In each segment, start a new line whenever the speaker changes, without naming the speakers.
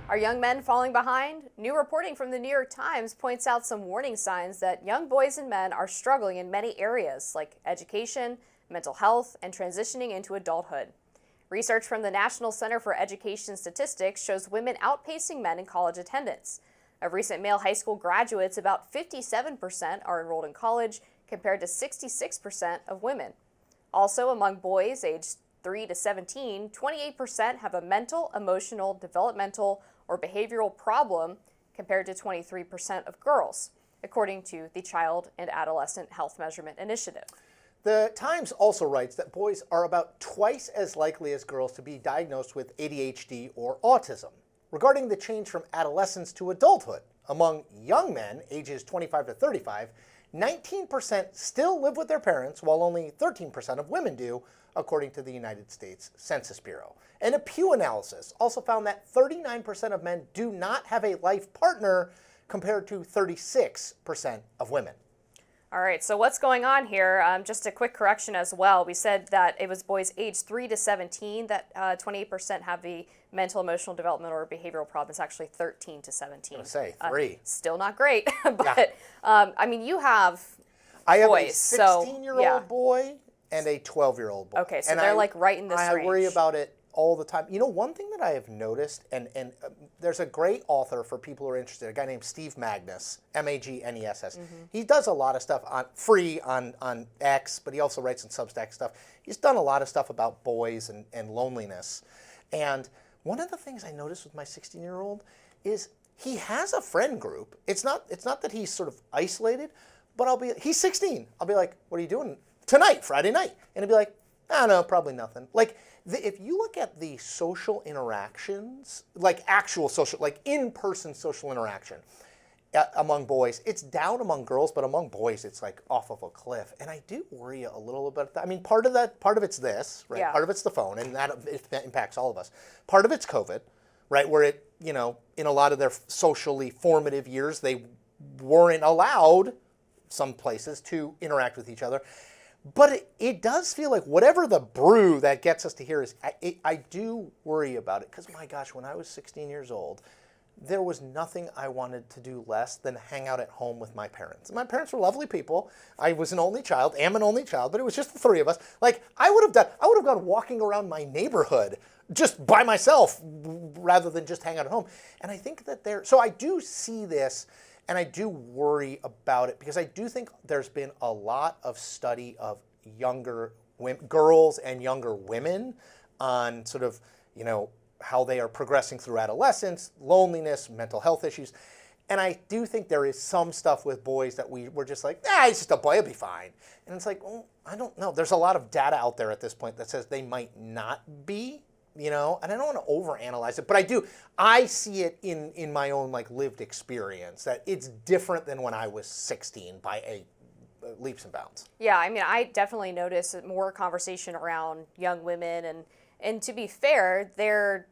Are young men falling behind? New reporting from the New York Times points out some warning signs that young boys and men are struggling in many areas like education, mental health, and transitioning into adulthood. Research from the National Center for Education Statistics shows women outpacing men in college attendance. Of recent male high school graduates, about 57% are enrolled in college, compared to 66% of women. Also, among boys aged 3 to 17, 28% have a mental, emotional, developmental, or behavioral problem, compared to 23% of girls, according to the Child and Adolescent Health Measurement Initiative.
The Times also writes that boys are about twice as likely as girls to be diagnosed with ADHD or autism. Regarding the change from adolescence to adulthood, among young men ages 25 to 35, 19% still live with their parents, while only 13% of women do, according to the United States Census Bureau. And a Pew analysis also found that 39% of men do not have a life partner, compared to 36% of women.
All right, so what's going on here? Just a quick correction as well. We said that it was boys aged 3 to 17 that 28% have the mental, emotional, developmental, or behavioral problem. It's actually 13 to 17.
I'm going to say 3.
Still not great, but yeah. I mean, you have
I have
boys,
a 16-year-old boy and a 12-year-old boy.
Okay, so they're like right in this range.
I worry about it all the time. You know, one thing that I have noticed, and there's a great author for people who are interested, a guy named Steve Magness, M-A-G-N-E-S-S. Mm-hmm. He does a lot of stuff on X, but he also writes in Substack stuff. He's done a lot of stuff about boys and loneliness. And one of the things I noticed with my 16-year-old is he has a friend group. It's not that he's sort of isolated, but he's 16. I'll be like, what are you doing tonight, Friday night? And he'll be like, I don't know, probably nothing. Like, if you look at the social interactions, like actual social, like in-person social interaction among boys, it's down among girls, but among boys, it's like off of a cliff. And I do worry a little about that. I mean, part of it's this, right? Yeah. Part of it's the phone, and that impacts all of us. Part of it's COVID, right? Where it, you know, in a lot of their socially formative years, they weren't allowed, some places, to interact with each other. But it does feel like whatever the brew that gets us to here is, I do worry about it. Because, my gosh, when I was 16 years old, there was nothing I wanted to do less than hang out at home with my parents. And my parents were lovely people. I was an only child, am an only child, but it was just the three of us. Like, I would have gone walking around my neighborhood just by myself rather than just hang out at home. And I think that so I do see this. And I do worry about it because I do think there's been a lot of study of younger girls and younger women on sort of, you know, how they are progressing through adolescence, loneliness, mental health issues. And I do think there is some stuff with boys that we're just like, he's just a boy, he'll be fine. And it's like, well, I don't know. There's a lot of data out there at this point that says they might not be. You know, and I don't want to overanalyze it, but I see it in my own like lived experience that it's different than when I was 16 by leaps and bounds.
Yeah, I mean, I definitely notice more conversation around young women, and to be fair, their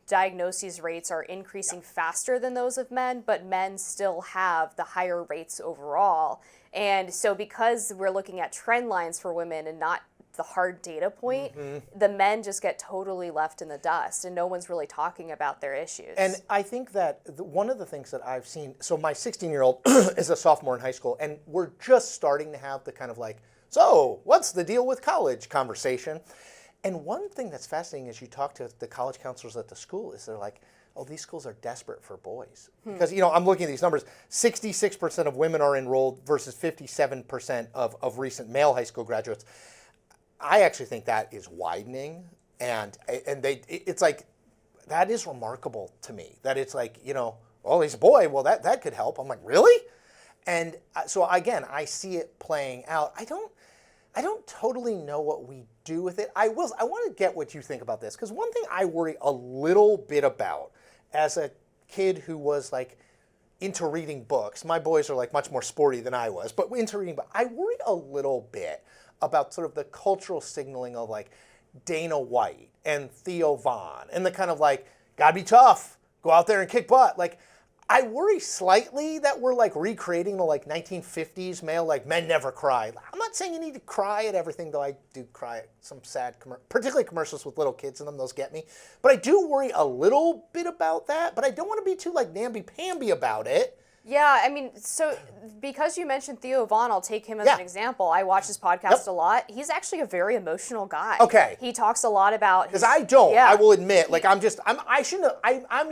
diagnosis rates are increasing faster than those of men, but men still have the higher rates overall. And so because we're looking at trend lines for women and not the hard data point, the men just get totally left in the dust and no one's really talking about their issues.
And I think that one of the things that I've seen, so my 16-year-old is a sophomore in high school, and we're just starting to have the kind of like, so what's the deal with college conversation? And one thing that's fascinating is you talk to the college counselors at the school is they're like, oh, these schools are desperate for boys. Because, you know, I'm looking at these numbers. 66% of women are enrolled versus 57% of recent male high school graduates. I actually think that is widening, and it's like, that is remarkable to me, that it's like, you know, oh, he's a boy, well, that could help. I'm like, really? And so again, I see it playing out. I don't totally know what we do with it. I want to get what you think about this, because one thing I worry a little bit about as a kid who was like into reading books, my boys are like much more sporty than I was, but into reading books, I worried a little bit about sort of the cultural signaling of like Dana White and Theo Vaughn and the kind of like, gotta be tough, go out there and kick butt. Like, I worry slightly that we're like recreating the like 1950s male, like men never cry. I'm not saying you need to cry at everything, though I do cry at some sad, particularly commercials with little kids in them, those get me. But I do worry a little bit about that, but I don't want to be too like namby-pamby about it.
Yeah, I mean, so because you mentioned Theo Vaughn, I'll take him as an example. I watch his podcast a lot. He's actually a very emotional guy.
Okay.
He talks a lot about
because I don't.
Yeah.
I will admit, like I'm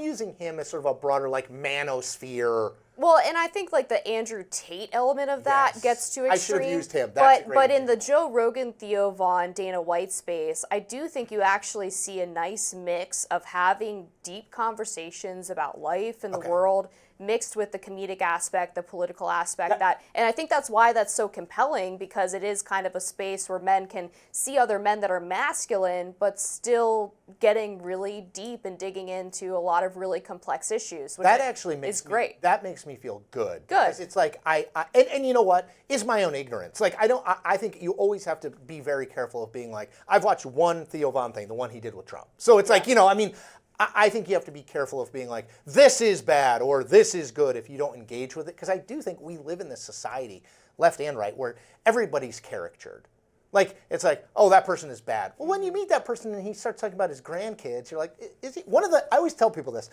using him as sort of a broader like manosphere.
Well, and I think like the Andrew Tate element of that gets too extreme.
I should have used him. That's
but in the Joe Rogan, Theo Vaughn, Dana White space, I do think you actually see a nice mix of having deep conversations about life and the world, mixed with the comedic aspect, the political aspect, and I think that's why that's so compelling, because it is kind of a space where men can see other men that are masculine, but still getting really deep and digging into a lot of really complex issues. Which
that actually makes
great.
That makes me feel good.
Good.
Because it's like and you know what? Is my own ignorance. Like I think you always have to be very careful of being like, I've watched one Theo Vaughn thing, the one he did with Trump. So it's like, I mean, I think you have to be careful of being like, this is bad or this is good if you don't engage with it. Because I do think we live in this society, left and right, where everybody's caricatured. Like, it's like, oh, that person is bad. Well, when you meet that person and he starts talking about his grandkids, you're like, is he? I always tell people this.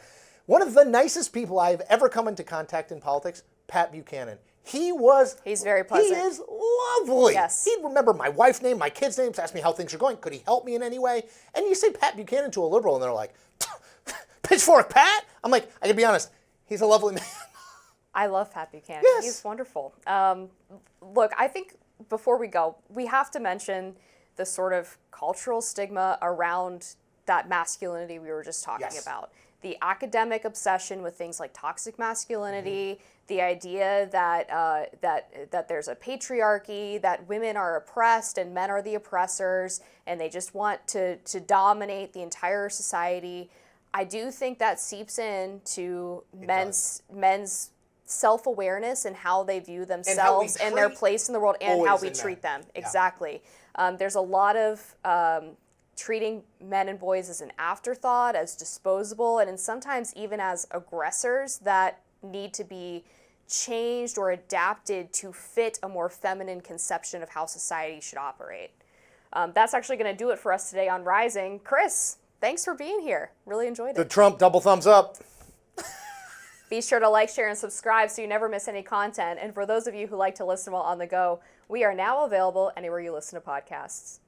One of the nicest people I've ever come into contact in politics, Pat Buchanan. He's
very pleasant.
He is lovely.
Yes.
He'd remember my wife's name, my kids' names, ask me how things are going. Could he help me in any way? And you say Pat Buchanan to a liberal, and they're like, pitchfork Pat? I'm like, I gotta be honest, he's a lovely man.
I love Pat Buchanan.
Yes.
He's wonderful. Look, I think before we go, we have to mention the sort of cultural stigma around that masculinity we were just talking about. The academic obsession with things like toxic masculinity, the idea that that there's a patriarchy, that women are oppressed and men are the oppressors, and they just want to dominate the entire society. I do think that seeps into men's self-awareness and how they view themselves and their place in the world and how we treat them. Exactly. There's a lot of treating men and boys as an afterthought, as disposable, and sometimes even as aggressors that need to be changed or adapted to fit a more feminine conception of how society should operate. That's actually going to do it for us today on Rising. Chris, thanks for being here. Really enjoyed it.
The Trump double thumbs up.
Be sure to like, share, and subscribe so you never miss any content. And for those of you who like to listen while on the go, we are now available anywhere you listen to podcasts.